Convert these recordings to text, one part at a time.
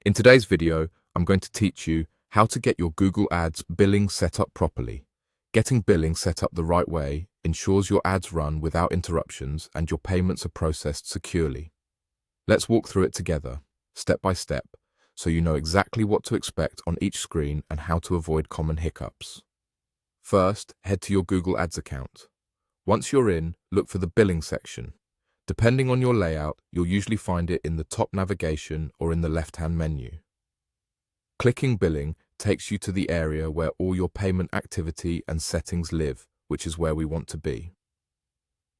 In today's video, I'm going to teach you how to get your Google Ads billing set up properly. Getting billing set up the right way ensures your ads run without interruptions and your payments are processed securely. Let's walk through it together, step by step, so you know exactly what to expect on each screen and how to avoid common hiccups. First, head to your Google Ads account. Once you're in, look for the billing section. Depending on your layout, you'll usually find it in the top navigation or in the left-hand menu. Clicking Billing takes you to the area where all your payment activity and settings live, which is where we want to be.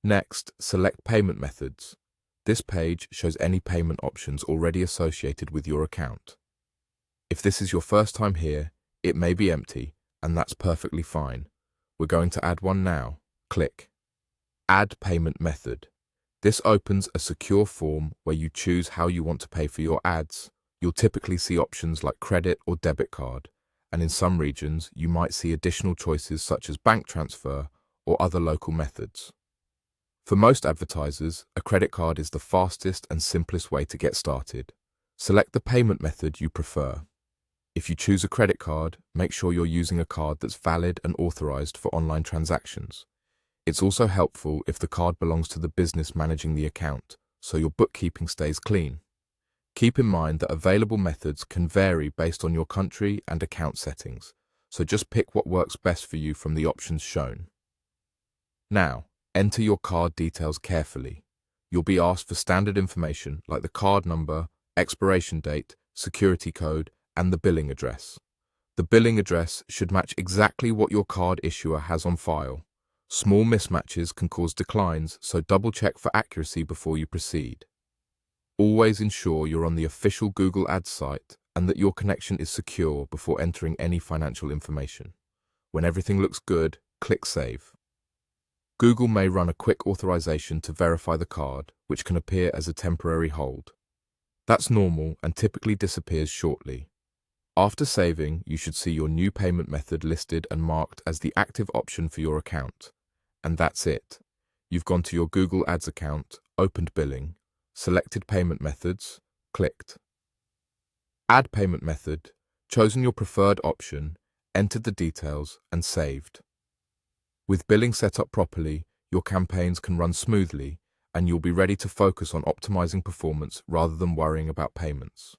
Next, select Payment Methods. This page shows any payment options already associated with your account. If this is your first time here, it may be empty, and that's perfectly fine. We're going to add one now. Click Add Payment Method. This opens a secure form where you choose how you want to pay for your ads. You'll typically see options like credit or debit card, and in some regions, you might see additional choices such as bank transfer or other local methods. For most advertisers, a credit card is the fastest and simplest way to get started. Select the payment method you prefer. If you choose a credit card, make sure you're using a card that's valid and authorized for online transactions. It's also helpful if the card belongs to the business managing the account, so your bookkeeping stays clean. Keep in mind that available methods can vary based on your country and account settings, so just pick what works best for you from the options shown. Now, enter your card details carefully. You'll be asked for standard information like the card number, expiration date, security code, and the billing address. The billing address should match exactly what your card issuer has on file. Small mismatches can cause declines, so double-check for accuracy before you proceed. Always ensure you're on the official Google Ads site and that your connection is secure before entering any financial information. When everything looks good, click Save. Google may run a quick authorization to verify the card, which can appear as a temporary hold. That's normal and typically disappears shortly. After saving, you should see your new payment method listed and marked as the active option for your account. And that's it. You've gone to your Google Ads account, opened billing, selected payment methods, clicked Add Payment Method, chosen your preferred option, entered the details, and saved. With billing set up properly, your campaigns can run smoothly, and you'll be ready to focus on optimizing performance rather than worrying about payments.